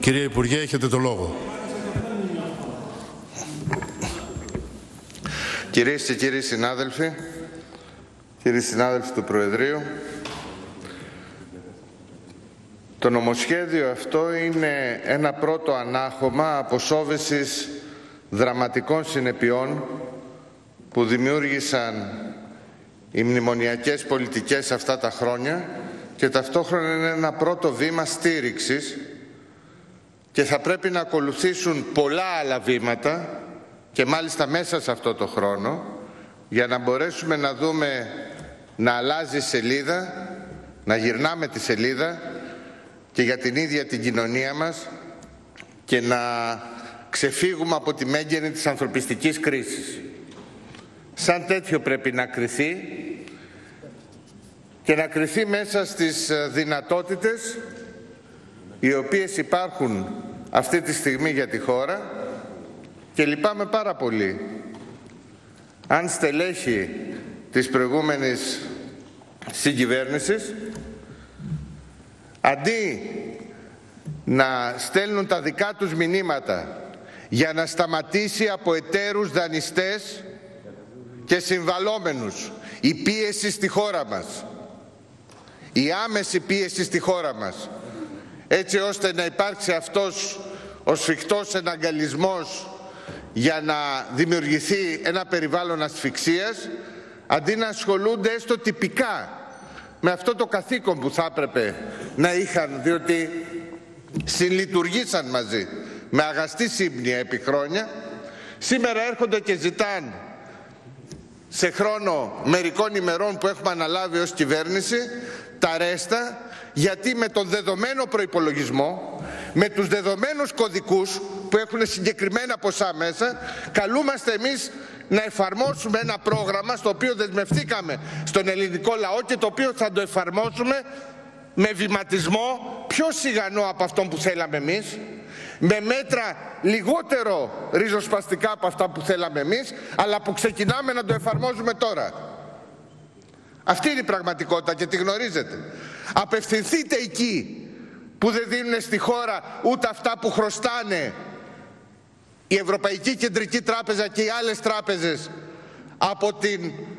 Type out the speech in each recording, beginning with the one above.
Κύριε Υπουργέ, έχετε το λόγο. Κυρίες και κύριοι συνάδελφοι του Προεδρείου, το νομοσχέδιο αυτό είναι ένα πρώτο ανάγχωμα αποσόβεσης δραματικών συνεπειών που δημιούργησαν οι μνημονιακές πολιτικές αυτά τα χρόνια και ταυτόχρονα είναι ένα πρώτο βήμα στήριξης και θα πρέπει να ακολουθήσουν πολλά άλλα βήματα και μάλιστα μέσα σε αυτό το χρόνο για να μπορέσουμε να δούμε να αλλάζει σελίδα, να γυρνάμε τη σελίδα και για την ίδια την κοινωνία μας και να ξεφύγουμε από τη μέγενη της ανθρωπιστικής κρίσης. Σαν τέτοιο πρέπει να κριθεί και να κριθεί μέσα στις δυνατότητες οι οποίες υπάρχουν αυτή τη στιγμή για τη χώρα και λυπάμαι πάρα πολύ αν στελέχη της προηγούμενης συγκυβέρνησης αντί να στέλνουν τα δικά τους μηνύματα για να σταματήσει από εταίρους δανειστές και συμβαλόμενους η πίεση στη χώρα μας, η άμεση πίεση στη χώρα μας, έτσι ώστε να υπάρξει αυτός ο σφιχτός εναγκαλισμός για να δημιουργηθεί ένα περιβάλλον ασφυξίας, αντί να ασχολούνται έστω τυπικά με αυτό το καθήκον που θα έπρεπε να είχαν, διότι συλλειτουργήσαν μαζί με αγαστή σύμπνοια επί χρόνια, σήμερα έρχονται και ζητάν σε χρόνο μερικών ημερών που έχουμε αναλάβει ως κυβέρνηση τα ρέστα, γιατί με τον δεδομένο προϋπολογισμό, με τους δεδομένους κωδικούς που έχουν συγκεκριμένα ποσά μέσα, καλούμαστε εμείς να εφαρμόσουμε ένα πρόγραμμα στο οποίο δεσμευτήκαμε στον ελληνικό λαό και το οποίο θα το εφαρμόσουμε με βηματισμό πιο σιγανό από αυτόν που θέλαμε εμείς, με μέτρα λιγότερο ριζοσπαστικά από αυτά που θέλαμε εμείς, αλλά που ξεκινάμε να το εφαρμόζουμε τώρα. Αυτή είναι η πραγματικότητα και τη γνωρίζετε. Απευθυνθείτε εκεί που δεν δίνουν στη χώρα ούτε αυτά που χρωστάνε η Ευρωπαϊκή Κεντρική Τράπεζα και οι άλλες τράπεζες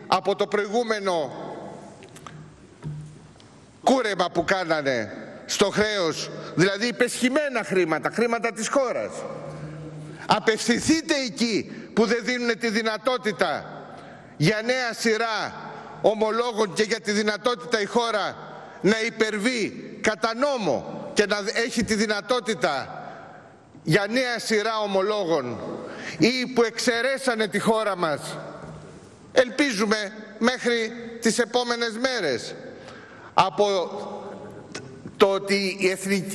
από το προηγούμενο κούρεμα που κάνανε στο χρέος, δηλαδή υπεσχημένα χρήματα της χώρας. Απευθυνθείτε εκεί που δεν δίνουν τη δυνατότητα για νέα σειρά ομολόγων και για τη δυνατότητα η χώρα να υπερβεί κατά νόμο και να έχει τη δυνατότητα για νέα σειρά ομολόγων, ή που εξαιρέσανε τη χώρα μας, ελπίζουμε μέχρι τις επόμενες μέρες, από το ότι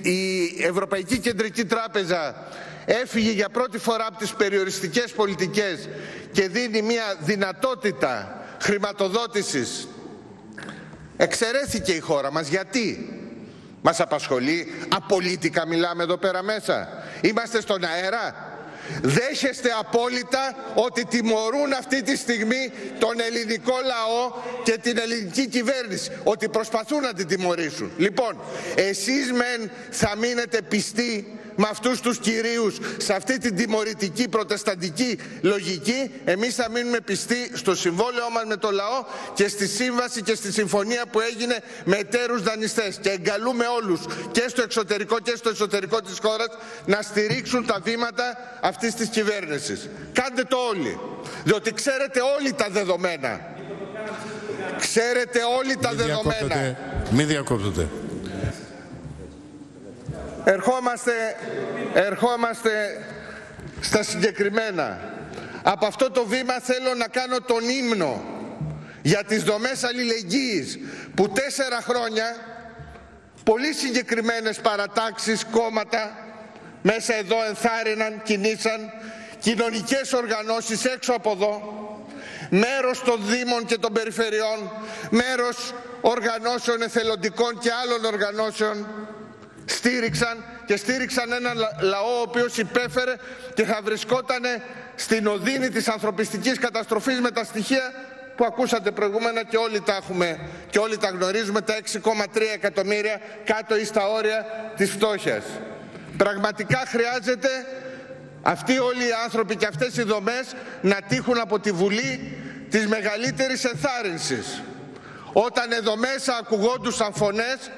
η Ευρωπαϊκή Κεντρική Τράπεζα έφυγε για πρώτη φορά από τις περιοριστικές πολιτικές και δίνει μια δυνατότητα χρηματοδότησης. Εξαιρέθηκε η χώρα μας. Γιατί? Μας απασχολεί? Απολύτικα μιλάμε εδώ πέρα μέσα? Είμαστε στον αέρα? Δέχεστε απόλυτα ότι τιμωρούν αυτή τη στιγμή τον ελληνικό λαό και την ελληνική κυβέρνηση, ότι προσπαθούν να την τιμωρήσουν. Λοιπόν, εσείς μεν θα μείνετε πιστοί με αυτούς τους κυρίους σε αυτή την τιμωρητική προτεσταντική λογική, εμείς θα μείνουμε πιστοί στο συμβόλαιό μας με το λαό και στη σύμβαση και στη συμφωνία που έγινε με εταίρους δανειστές, και εγκαλούμε όλους και στο εξωτερικό και στο εσωτερικό της χώρας να στηρίξουν τα βήματα αυτής της κυβέρνησης. Κάντε το όλοι, διότι ξέρετε όλοι τα δεδομένα. Ξέρετε όλοι τα δεδομένα. Μην διακόπτετε. Ερχόμαστε στα συγκεκριμένα. Από αυτό το βήμα θέλω να κάνω τον ύμνο για τις δομές αλληλεγγύης που 4 χρόνια πολύ συγκεκριμένες παρατάξεις, κόμματα μέσα εδώ ενθάρρυναν, κινήσαν, κοινωνικές οργανώσεις έξω από εδώ, μέρος των Δήμων και των Περιφερειών, μέρος οργανώσεων εθελοντικών και άλλων οργανώσεων, στήριξαν έναν λαό ο οποίος υπέφερε και θα βρισκόταν στην οδύνη της ανθρωπιστικής καταστροφής με τα στοιχεία που ακούσατε προηγούμενα και όλοι τα έχουμε και όλοι τα γνωρίζουμε, τα 6,3 εκατομμύρια κάτω ή στα όρια της φτώχειας. Πραγματικά χρειάζεται αυτοί όλοι οι άνθρωποι και αυτές οι δομές να τύχουν από τη Βουλή της μεγαλύτερης ενθάρρυνσης. Όταν εδώ μέσα ακουγόντουσαν φωνές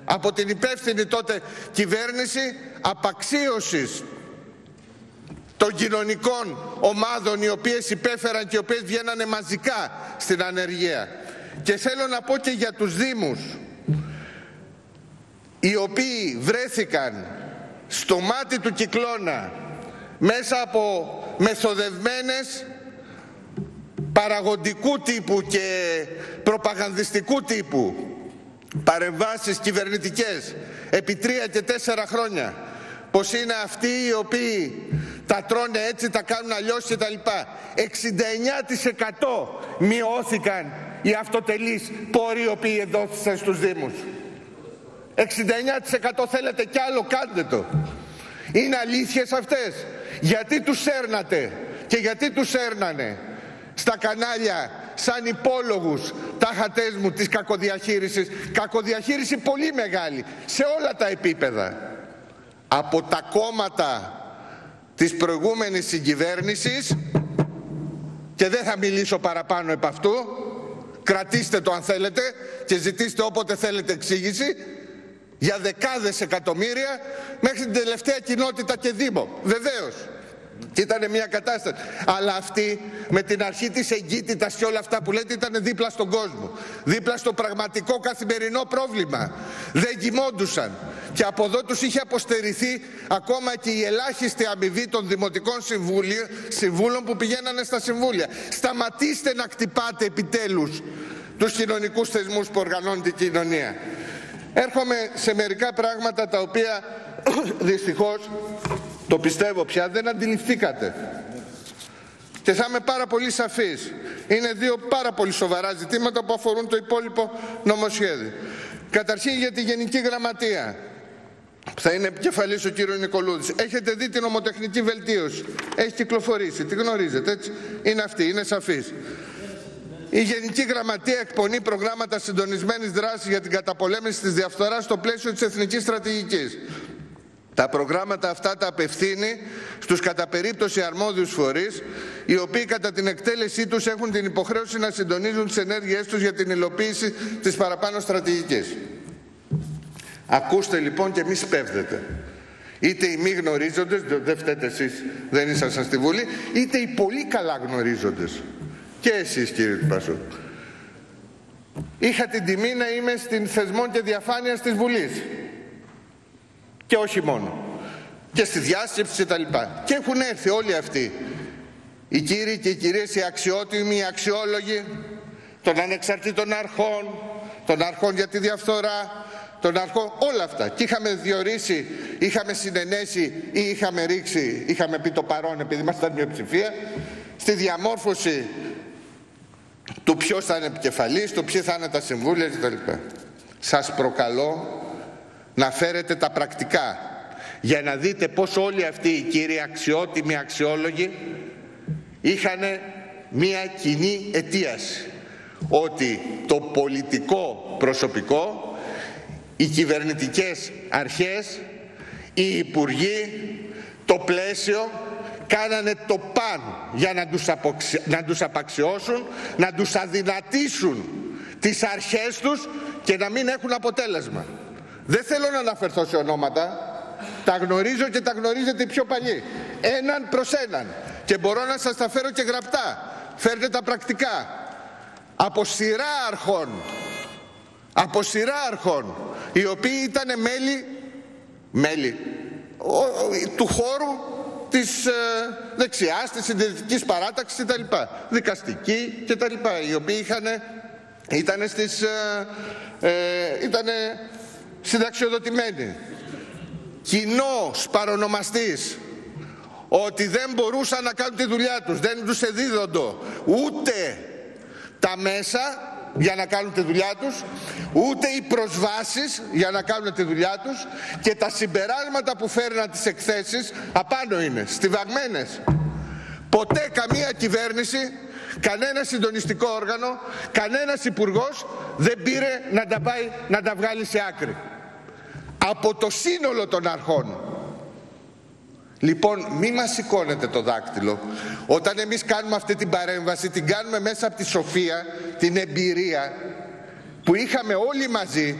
από την υπεύθυνη τότε κυβέρνηση απαξίωσης των κοινωνικών ομάδων οι οποίες υπέφεραν και οι οποίες βγαίνανε μαζικά στην ανεργία. Και θέλω να πω και για τους Δήμους οι οποίοι βρέθηκαν στο μάτι του κυκλώνα μέσα από μεθοδευμένες παραγωγικού τύπου και προπαγανδιστικού τύπου παρεμβάσεις κυβερνητικές επί 3 και 4 χρόνια, πως είναι αυτοί οι οποίοι τα τρώνε έτσι, τα κάνουν αλλιώς και τα λοιπά. 69% μειώθηκαν οι αυτοτελείς πόροι οι οποίοι εδόθησαν στους Δήμους. 69% θέλετε κι άλλο, κάντε το. Είναι αλήθειες αυτές? Γιατί τους έρνατε και γιατί τους έρνανε στα κανάλια σαν υπόλογους τάχατές μου της κακοδιαχείρισης? Κακοδιαχείριση πολύ μεγάλη σε όλα τα επίπεδα. Από τα κόμματα της προηγούμενης συγκυβέρνησης, και δεν θα μιλήσω παραπάνω επ' αυτού, κρατήστε το αν θέλετε και ζητήστε όποτε θέλετε εξήγηση, για δεκάδες εκατομμύρια μέχρι την τελευταία κοινότητα και δήμο. Βεβαίως. Και ήταν μια κατάσταση. Αλλά αυτοί με την αρχή της εγκύτητας και όλα αυτά που λέτε ήταν δίπλα στον κόσμο. Δίπλα στο πραγματικό καθημερινό πρόβλημα. Δεν κοιμόντουσαν. Και από εδώ τους είχε αποστερηθεί ακόμα και η ελάχιστη αμοιβή των δημοτικών συμβούλων που πηγαίνανε στα συμβούλια. Σταματήστε να χτυπάτε επιτέλους τους κοινωνικούς θεσμούς που οργανώνει την κοινωνία. Έρχομαι σε μερικά πράγματα τα οποία δυστυχώς, το πιστεύω πια, δεν αντιληφθήκατε. Και θα είμαι πάρα πολύ σαφής. Είναι δύο πάρα πολύ σοβαρά ζητήματα που αφορούν το υπόλοιπο νομοσχέδιο. Καταρχήν για τη Γενική Γραμματεία. Θα είναι επικεφαλής ο κύριος Νικολούδης. Έχετε δει την νομοτεχνική βελτίωση. Έχει κυκλοφορήσει, τη γνωρίζετε, έτσι. Είναι αυτή, είναι σαφής. Η Γενική Γραμματεία εκπονεί προγράμματα συντονισμένης δράσης για την καταπολέμηση της διαφθοράς στο πλαίσιο της Εθνικής Στρατηγικής. Τα προγράμματα αυτά τα απευθύνει στους κατά περίπτωση αρμόδιους φορείς, οι οποίοι κατά την εκτέλεσή τους έχουν την υποχρέωση να συντονίζουν τις ενέργειές τους για την υλοποίηση της παραπάνω στρατηγικής. Ακούστε λοιπόν και μη σπέβδετε. Είτε οι μη γνωρίζοντες, δεν φταίτε εσείς, δεν ήσασταν στη Βουλή, είτε οι πολύ καλά γνωρίζοντες. Και εσείς κύριε του Πασόκ. Είχα την τιμή να είμαι στην θεσμών και διαφάνειας της Βουλής. Και όχι μόνο. Και στη διάσκεψη και τα λοιπά. Και έχουν έρθει όλοι αυτοί. Οι κύριοι και οι κυρίες, οι αξιότιμοι, οι αξιόλογοι των ανεξαρτήτων αρχών, των αρχών για τη διαφθορά, των αρχών, όλα αυτά. Και είχαμε διορίσει, είχαμε συνενέσει ή είχαμε ρίξει, είχαμε πει το παρόν επειδή ήμασταν μειοψηφία, στη διαμόρφωση του ποιος θα είναι επικεφαλής, του ποιοι θα είναι τα συμβούλια κτλ. Σας προκαλώ να φέρετε τα πρακτικά για να δείτε πως όλοι αυτοί οι κύριοι αξιότιμοι, αξιόλογοι είχαν μία κοινή αιτίαση, ότι το πολιτικό προσωπικό, οι κυβερνητικές αρχές, οι υπουργοί, το πλαίσιο κάνανε το παν για να τους απαξιώσουν, να τους αδυνατήσουν τις αρχές τους και να μην έχουν αποτέλεσμα. Δεν θέλω να αναφερθώ σε ονόματα, τα γνωρίζω και τα γνωρίζετε οι πιο παλιοί. Έναν προς έναν. Και μπορώ να σας τα φέρω και γραπτά. Φέρτε τα πρακτικά. Από σειρά αρχών, οι οποίοι ήταν μέλη του χώρου της δεξιάς, της συντηρητικής παράταξης κτλ. Δικαστικοί κτλ. Οι οποίοι ήταν συνταξιοδοτημένοι. Κοινός παρονομαστής ότι δεν μπορούσαν να κάνουν τη δουλειά τους, δεν τους εδίδοντο ούτε τα μέσα για να κάνουν τη δουλειά τους, ούτε οι προσβάσεις για να κάνουν τη δουλειά τους, και τα συμπεράσματα που φέρναν τις εκθέσεις απάνω είναι στιβαγμένες. Ποτέ καμία κυβέρνηση, κανένα συντονιστικό όργανο, κανένας υπουργός δεν πήρε να τα βγάλει σε άκρη. Από το σύνολο των αρχών Λοιπόν, μη μας σηκώνετε το δάκτυλο. Όταν εμείς κάνουμε αυτή την παρέμβαση, την κάνουμε μέσα από τη σοφία, την εμπειρία που είχαμε όλοι μαζί,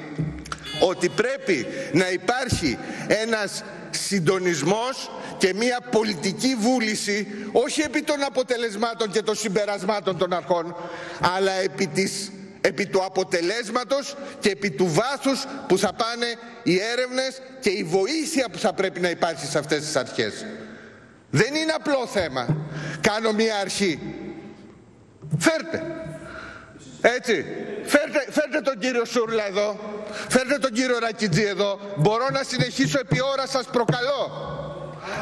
ότι πρέπει να υπάρχει ένας συντονισμός και μια πολιτική βούληση, όχι επί των αποτελεσμάτων και των συμπερασμάτων των αρχών, αλλά επί του αποτελέσματος και επί του βάθους που θα πάνε οι έρευνες και η βοήθεια που θα πρέπει να υπάρχει σε αυτές τις αρχές. Δεν είναι απλό θέμα. Κάνω μια αρχή. Φέρτε. Έτσι. Φέρτε τον κύριο Σούρλα εδώ. Φέρτε τον κύριο Ρακιτζή εδώ. Μπορώ να συνεχίσω επί ώρα, σας προκαλώ.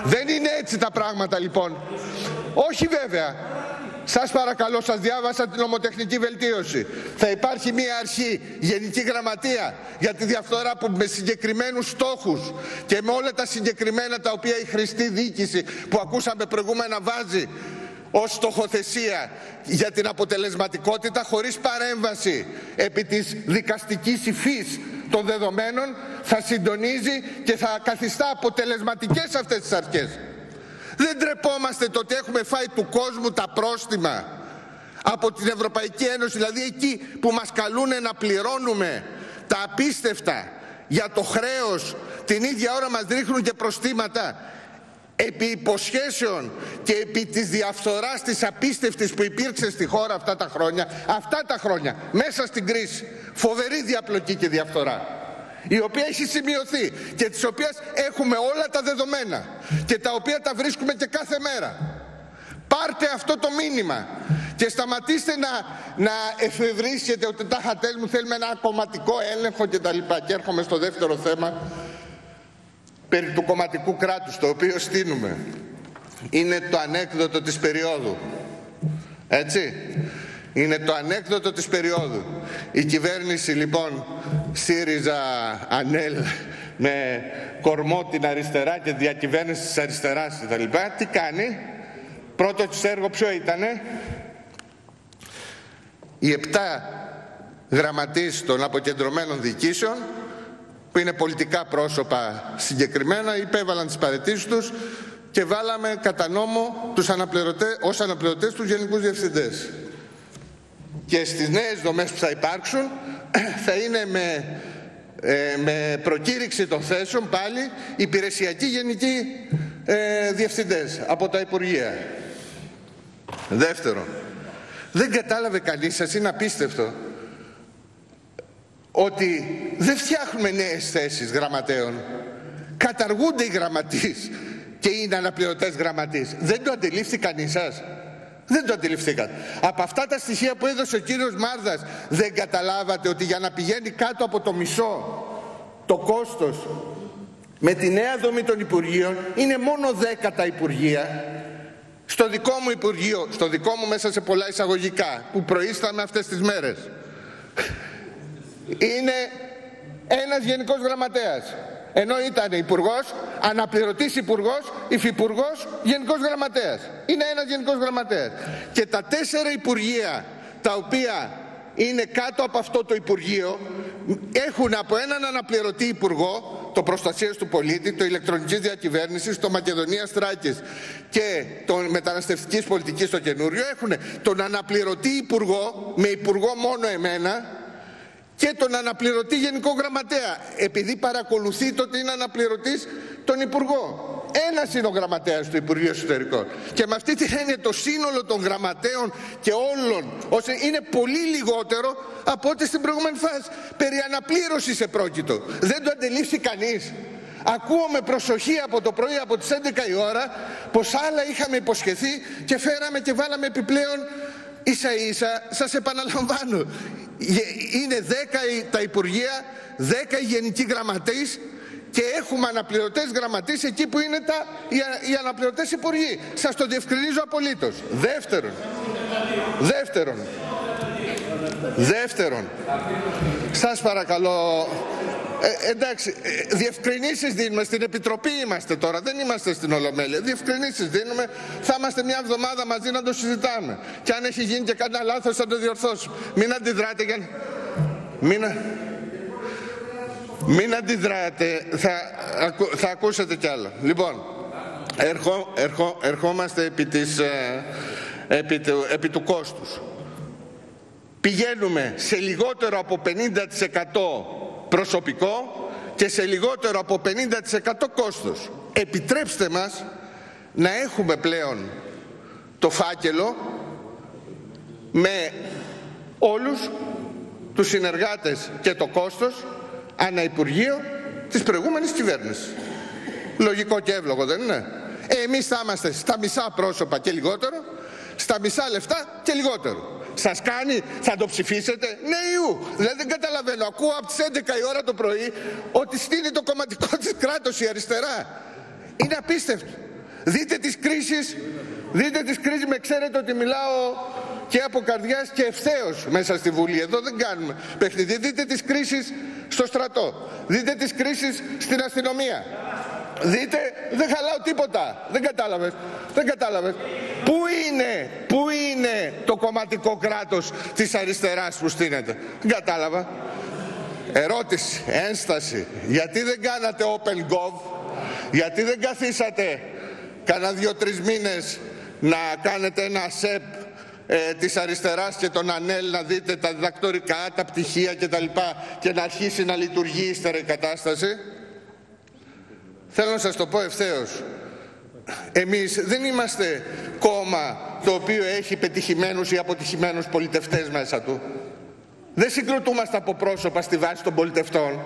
Δεν είναι έτσι τα πράγματα λοιπόν. Όχι βέβαια. Σας παρακαλώ, σας διάβασα την νομοτεχνική βελτίωση. Θα υπάρχει μία αρχή, γενική γραμματεία, για τη διαφθορά που με συγκεκριμένους στόχους και με όλα τα συγκεκριμένα τα οποία η χρηστή διοίκηση που ακούσαμε προηγούμενα βάζει ως στοχοθεσία για την αποτελεσματικότητα, χωρίς παρέμβαση επί της δικαστικής υφής των δεδομένων, θα συντονίζει και θα καθιστά αποτελεσματικές αυτές τις αρχές. Δεν ντρεπόμαστε το ότι έχουμε φάει του κόσμου τα πρόστιμα από την Ευρωπαϊκή Ένωση, δηλαδή εκεί που μας καλούν να πληρώνουμε τα απίστευτα για το χρέος, την ίδια ώρα μας ρίχνουν και προστήματα επί υποσχέσεων και επί της διαφθοράς της απίστευτης που υπήρξε στη χώρα αυτά τα χρόνια, μέσα στην κρίση. Φοβερή διαπλοκή και διαφθορά, η οποία έχει σημειωθεί και της οποίας έχουμε όλα τα δεδομένα και τα οποία τα βρίσκουμε και κάθε μέρα. Πάρτε αυτό το μήνυμα και σταματήστε να εφευρίσκετε ότι τα χατέλ μου θέλουμε ένα κομματικό έλεγχο κτλ. Και έρχομαι στο δεύτερο θέμα, περί του κομματικού κράτους, το οποίο στείνουμε. Είναι το ανέκδοτο της περίοδου. Έτσι. Είναι το ανέκδοτο της περίοδου. Η κυβέρνηση λοιπόν ΣΥΡΙΖΑ ΑΝΕΛ με κορμό την αριστερά και διακυβέρνηση της αριστεράς κτλ. Τι κάνει? Πρώτο της έργο ποιο ήτανε? Οι 7 γραμματείς των αποκεντρωμένων διοικήσεων, που είναι πολιτικά πρόσωπα συγκεκριμένα, υπέβαλαν τις παραιτήσεις τους και βάλαμε κατά νόμο ως αναπληρωτές τους γενικούς διευθυντές. Και στις νέες δομές που θα υπάρξουν θα είναι με προκήρυξη των θέσεων πάλι υπηρεσιακοί γενικοί διευθυντές από τα Υπουργεία. Δεύτερον, δεν κατάλαβε κανείς, σας είναι απίστευτο, ότι δεν φτιάχνουμε νέες θέσεις γραμματέων. Καταργούνται οι γραμματείς και είναι αναπληρωτές γραμματείς. Δεν το αντιλήφθη κανείς σας? Δεν το αντιληφθήκατε? Από αυτά τα στοιχεία που έδωσε ο κύριος Μάρδας, δεν καταλάβατε ότι για να πηγαίνει κάτω από το μισό το κόστος με τη νέα δομή των Υπουργείων είναι μόνο 10 τα Υπουργεία? Στο δικό μου Υπουργείο, στο δικό μου μέσα σε πολλά εισαγωγικά, που προείσταμε αυτές τις μέρες, είναι ένας γενικός γραμματέας. Ενώ ήταν υπουργός, αναπληρωτής υπουργός, υφυπουργός, γενικός γραμματέας. Είναι ένας γενικός γραμματέας. Και τα 4 υπουργεία τα οποία είναι κάτω από αυτό το Υπουργείο έχουν από έναν αναπληρωτή υπουργό, το Προστασίας του Πολίτη, το Ηλεκτρονικής Διακυβέρνησης, το Μακεδονίας Θράκης και το Μεταναστευτικής Πολιτικής το καινούριο, έχουν τον αναπληρωτή υπουργό, με υπουργό μόνο εμένα, και τον αναπληρωτή γενικό γραμματέα, επειδή παρακολουθείτε ότι είναι αναπληρωτής τον υπουργό. Ένας είναι ο γραμματέας του Υπουργείου Εσωτερικών. Και με αυτή την έννοια το σύνολο των γραμματέων και όλων είναι πολύ λιγότερο από ό,τι στην προηγούμενη φάση. Περί αναπλήρωσης επρόκειτο. Δεν το αντιλήφθη κανείς? Ακούω με προσοχή από το πρωί, από τις 11 η ώρα, πως άλλα είχαμε υποσχεθεί και φέραμε και βάλαμε επιπλέον ίσα ίσα. Σας επαναλαμβάνω, είναι 10 τα Υπουργεία, 10 οι γενικοί γραμματείς και έχουμε αναπληρωτές γραμματείς εκεί που είναι οι αναπληρωτές υπουργοί. Σας το διευκρινίζω απολύτως. Δεύτερον, σας παρακαλώ, εντάξει, διευκρινήσεις δίνουμε, στην Επιτροπή είμαστε τώρα, δεν είμαστε στην Ολομέλεια. Διευκρινήσεις δίνουμε, θα είμαστε μια εβδομάδα μαζί να το συζητάμε. Και αν έχει γίνει και κανένα λάθος θα το διορθώσουμε. Μην αντιδράτε μην αντιδράτε, θα ακούσετε κι άλλο. Λοιπόν, ερχόμαστε επί του κόστους. Πηγαίνουμε σε λιγότερο από 50% προσωπικό και σε λιγότερο από 50% κόστος. Επιτρέψτε μας να έχουμε πλέον το φάκελο με όλους τους συνεργάτες και το κόστος ανά Υπουργείο της προηγούμενης κυβέρνησης. Λογικό και εύλογο, δεν είναι? Εμείς θα είμαστε στα μισά πρόσωπα και λιγότερο, στα μισά λεφτά και λιγότερο. Σας κάνει, θα το ψηφίσετε? Ναι, δηλαδή δεν καταλαβαίνω. Ακούω από τις 11 η ώρα το πρωί ότι στείλει το κομματικό της κράτος η αριστερά. Είναι απίστευτο. Δείτε τις κρίσεις, με ξέρετε ότι μιλάω και από καρδιάς και ευθέως μέσα στη Βουλή. Εδώ δεν κάνουμε παιχνίδι. Δείτε τις κρίσεις στο στρατό. Δείτε τις κρίσεις στην αστυνομία. Δείτε, δεν χαλάω τίποτα. Δεν κατάλαβες. Πού είναι το κομματικό κράτος της αριστεράς που στείνεται? Δεν κατάλαβα. Ερώτηση, ένσταση. Γιατί δεν κάνατε OpenGov? Γιατί δεν καθίσατε κάνα 2-3 μήνες να κάνετε ένα ΣΕΠ της αριστεράς και τον ΑΝΕΛ, να δείτε τα διδακτορικά, τα πτυχία κτλ. Και να αρχίσει να λειτουργεί ύστερα η κατάσταση? Θέλω να σας το πω ευθέως. Εμείς δεν είμαστε κόμμα το οποίο έχει πετυχημένους ή αποτυχημένους πολιτευτές μέσα του. Δεν συγκροτούμαστε από πρόσωπα στη βάση των πολιτευτών.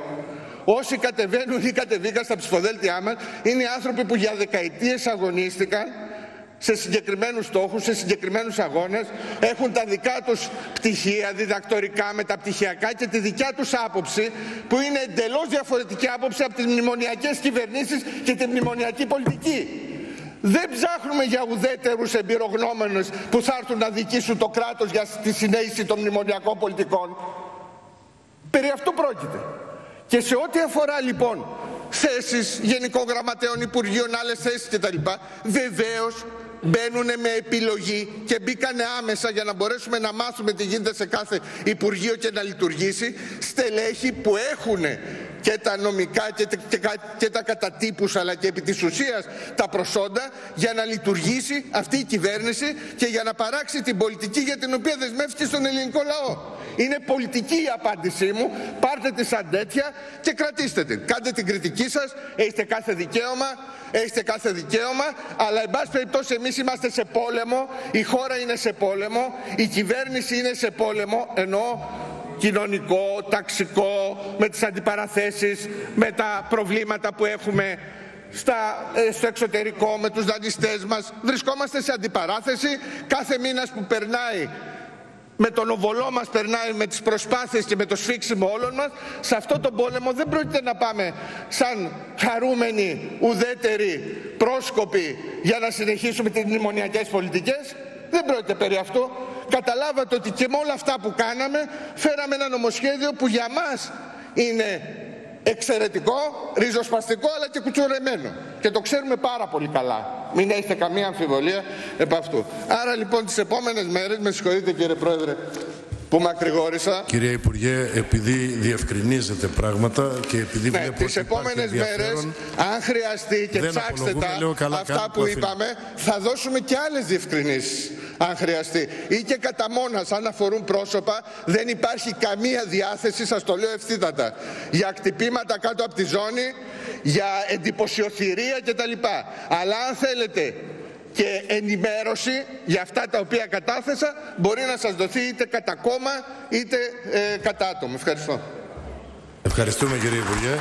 Όσοι κατεβαίνουν ή κατεβήκαν στα ψηφοδέλτια μας είναι άνθρωποι που για δεκαετίες αγωνίστηκαν σε συγκεκριμένους στόχους, σε συγκεκριμένους αγώνες, έχουν τα δικά τους πτυχία, διδακτορικά, μεταπτυχιακά και τη δικιά τους άποψη, που είναι εντελώς διαφορετική άποψη από τις μνημονιακές κυβερνήσεις και τη μνημονιακή πολιτική. Δεν ψάχνουμε για ουδέτερους εμπειρογνώμενους που θα έρθουν να δικήσουν το κράτος για τη συνέχιση των μνημονιακών πολιτικών. Περί αυτού πρόκειται. Και σε ό,τι αφορά λοιπόν θέσεις γενικών γραμματέων Υπουργείων, άλλες θέσεις κτλ., βεβαίως μπαίνουν με επιλογή και μπήκανε άμεσα για να μπορέσουμε να μάθουμε τι γίνεται σε κάθε Υπουργείο και να λειτουργήσει, στελέχη που έχουν και τα νομικά και τα κατατύπους, αλλά και επί της ουσίας τα προσόντα για να λειτουργήσει αυτή η κυβέρνηση και για να παράξει την πολιτική για την οποία δεσμεύτηκε στον ελληνικό λαό. Είναι πολιτική η απάντησή μου. Πάρτε τη σαν τέτοια και κρατήστε την. Κάντε την κριτική σας, έχετε κάθε δικαίωμα, αλλά εν πάση περιπτώσει εμείς είμαστε σε πόλεμο, η χώρα είναι σε πόλεμο, η κυβέρνηση είναι σε πόλεμο, ενώ κοινωνικό, ταξικό, με τις αντιπαραθέσεις, με τα προβλήματα που έχουμε στο εξωτερικό, με τους δανειστές μας. Βρισκόμαστε σε αντιπαράθεση. Κάθε μήνας που περνάει με τον οβολό μας περνάει, με τις προσπάθειες και με το σφίξιμο όλων μας. Σε αυτό τον πόλεμο δεν πρόκειται να πάμε σαν χαρούμενοι, ουδέτεροι, πρόσκοποι για να συνεχίσουμε τις μνημονιακές πολιτικές. Δεν πρόκειται περί αυτού. Καταλάβατε ότι και με όλα αυτά που κάναμε φέραμε ένα νομοσχέδιο που για μας είναι εξαιρετικό, ριζοσπαστικό, αλλά και κουτσουρεμένο. Και το ξέρουμε πάρα πολύ καλά. Μην έχετε καμία αμφιβολία επ' αυτού. Άρα λοιπόν τις επόμενες μέρες, με συγχωρείτε κύριε Πρόεδρε που μακρηγόρησα. Κύριε Υπουργέ, επειδή διευκρινίζετε πράγματα και επειδή βλέπω τις επόμενες μέρες, αν χρειαστεί και ψάξτε αυτά που είπαμε, θα δώσουμε και άλλες διευκρινήσεις αν χρειαστεί. Ή και κατά μόνας, αν αφορούν πρόσωπα, δεν υπάρχει καμία διάθεση, σας το λέω ευθύτατα, για κτυπήματα κάτω από τη ζώνη, για εντυπωσιοθυρία κτλ. Αλλά αν θέλετε και ενημέρωση για αυτά τα οποία κατάθεσα, μπορεί να σας δοθεί είτε κατά κόμμα είτε κατά άτομο. Ευχαριστώ. Ευχαριστούμε κύριε Υπουργέ.